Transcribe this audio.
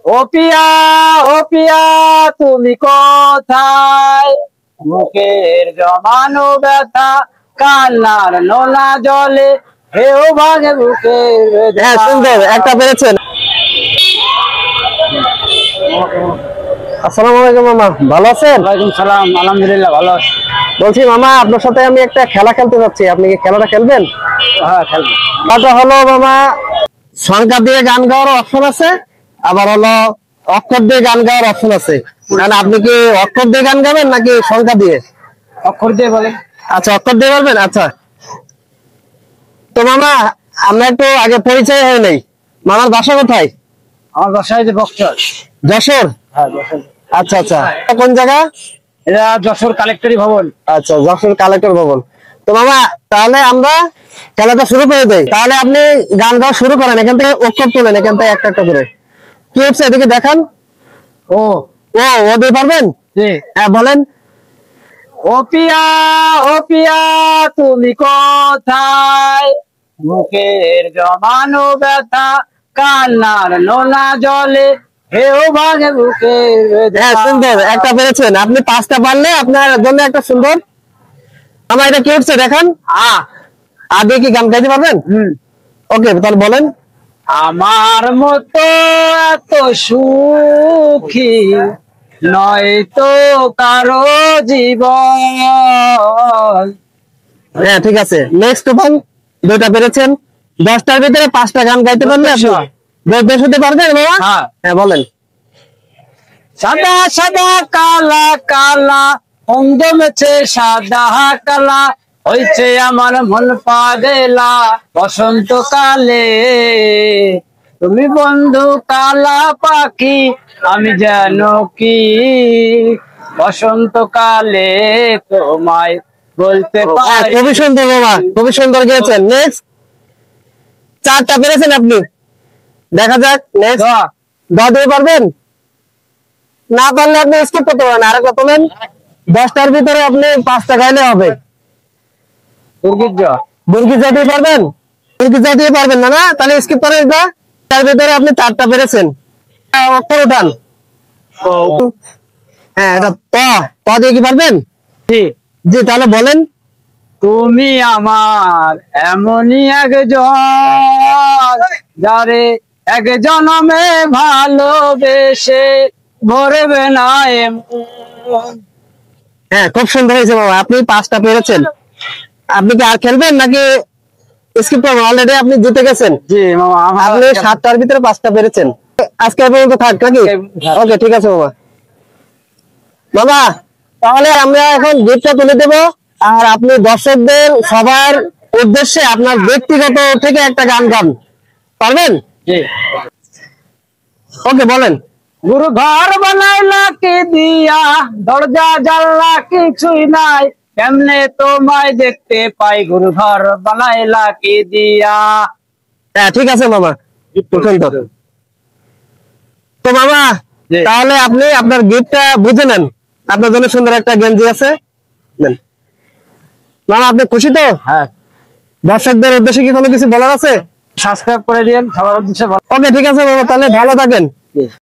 ও পিয়া তুমি কোথায়, মুখের জমানো ব্যথা কান্নার নোনা জলে হেউ ভাঙে বুকের। হ্যাঁ সুন্দর, একটা পেরেছেন। আসসালামু আলাইকুম মামা, ভালো আছেন? ওয়ালাইকুম সালাম, আলহামদুলিল্লাহ ভালো আছি। বলছি মামা, আপনার সাথে আমি একটা খেলা খেলতে যাচ্ছি, আপনি কি খেলাটা খেলবেন? হ্যাঁ খেলবো। খেলাটা হলো মামা, সংখ্যা দিয়ে গান গাওয়ার অপশন আছে, আবার হলো অক্ষর দিয়ে গান গাওয়ার অপশন আছে। মানে আপনি কি অক্ষর দিয়ে গান গাবেন নাকি সংখ্যা দিয়ে? অক্ষর দিয়ে বলেন। আচ্ছা, অক্ষর দিয়ে বলবেন। আচ্ছা তো মামা, আমরা একটু আগে পরিচয় হয় নাই, মামার বাসা কোথায়? আমার বাসায় যে বক্সর। যশোর? হ্যাঁ যশোর। আচ্ছা আচ্ছা, কোন জায়গা? এটা যশোর কালেক্টরি ভবন। আচ্ছা, যশোর কালেক্টর ভবন। তো মামা তাহলে আমরা খেলাটা শুরু করে দেই। তাহলে আপনি গান গাওয়া শুরু করেন, এখান থেকে অক্ষর তোলেন, এখান থেকে একটা একটা করে। কি হচ্ছে এদিকে দেখান। ও ও ও দিয়ে পারবেন? জি। হ্যাঁ বলেন। ও পিয়া তুমি কোথায়, মুখের জমানো ব্যথা কান্নার নোনা জলে হেউ ভাঙে বুকের। হ্যাঁ সুন্দর, একটা পেরেছেন আপনি। 5টা পারলে আপনার জন্য একটা সুন্দর। আমার এটা কি হচ্ছে দেখান। আগে কি গান গাইতে পারবেন? ওকে তাহলে বলেন। আমার মতো এত সুখী নয় তো কারো জীবন। হ্যাঁ ঠিক আছে, নেক্সট বল। 2টা পেরেছেন। 10টার ভিতরে 5টা গান গাইতে পারলে আপনি বেশ হতে পারবেন বাবা। হ্যাঁ বলেন। সাদা সাদা কালা কালা অঙ্গ মেছে সাদা কালা হয়েছে আমার মন পাগলা বসন্তকালে। তুমি বন্ধু কালা পাখি আমি জানো কি, বসন্তকালে তোমায় বলতে পারি। খুবই সুন্দর বাবা, খুবই সুন্দর গেয়েছেন। নেক্সট 4টা পেরেছেন আপনি, দেখা যাক। নেক্সট 10 দিয়ে পারবেন? না পারলে আপনি স্কিপ করতে পারেন, আরেকটা তোলেন। 10টার ভিতরে আপনি 5টা গাইলে হবে। বুর্গিজা দিয়ে পারবেন? বুর্গিজা দিয়ে পারবেন না? না তাহলে স্কিপ করেন। এটা তার ভিতরে আপনি 4টা পেরেছেন। অক্ষর উঠান। হ্যাঁ এটা ত দিয়ে কি পারবেন? জি জি, তাহলে বলেন। তুমি আমার এমনই একজন যারে এক জনমে ভালোবেসে ভরবে না এমন। হ্যাঁ খুব সুন্দর হয়েছে বাবা, আপনি 5টা পেরেছেন। আপনি কি আর খেলবেন নাকি স্কিপ করবেন? অলরেডি আপনি জিতে গেছেন। জি মামা, আপনি 7টার ভিতরে 5টা পেরেছেন। আজকে পর্যন্ত থাক নাকি? ওকে ঠিক আছে বাবা। বাবা তাহলে আমরা এখন গিফটটা তুলে দেব, আর আপনি দর্শকদের সবার উদ্দেশ্যে আপনার ব্যক্তিগত থেকে একটা গান গান পারবেন? জি। ওকে বলেন। গুরু ঘর বানাইলা কি দিয়া, দরজা জানলা কিছুই নাই, কেমনে তোমায় দেখতে পাই, গুরু ঘর বানাইলা কি দিয়া। হ্যাঁ ঠিক আছে মামা। তো মামা তাহলে আপনি আপনার গিফটটা বুঝে নেন, আপনার জন্য সুন্দর একটা গেঞ্জি আছে। মামা আপনি খুশি তো? হ্যাঁ। দর্শকদের উদ্দেশ্যে কি কোনো কিছু বলার আছে? সাবস্ক্রাইব করে দিন সবার উদ্দেশ্যে। ওকে ঠিক আছে মামা, তাহলে ভালো থাকেন।